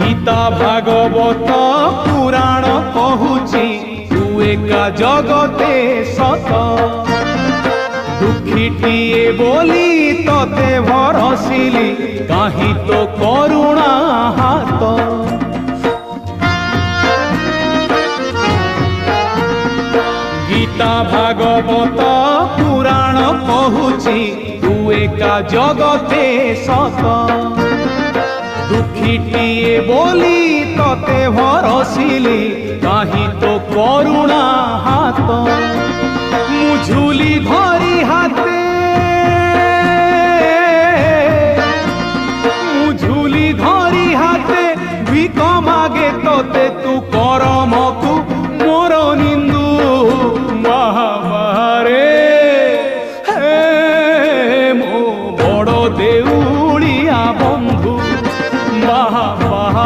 गीता भागवत पुराण कहूची तू एका जगते सत दुखीटिए बोली तते भरसिली काहि तो करुणा हाथ गीता भागवत पुराण कहूची तू एका जगते सत दुखीटिए बोली तते भरसिली काहि तो करुणा हाथ मुझुली धरी हाथे मुझुली धरी हाथे भिक मागे तते तू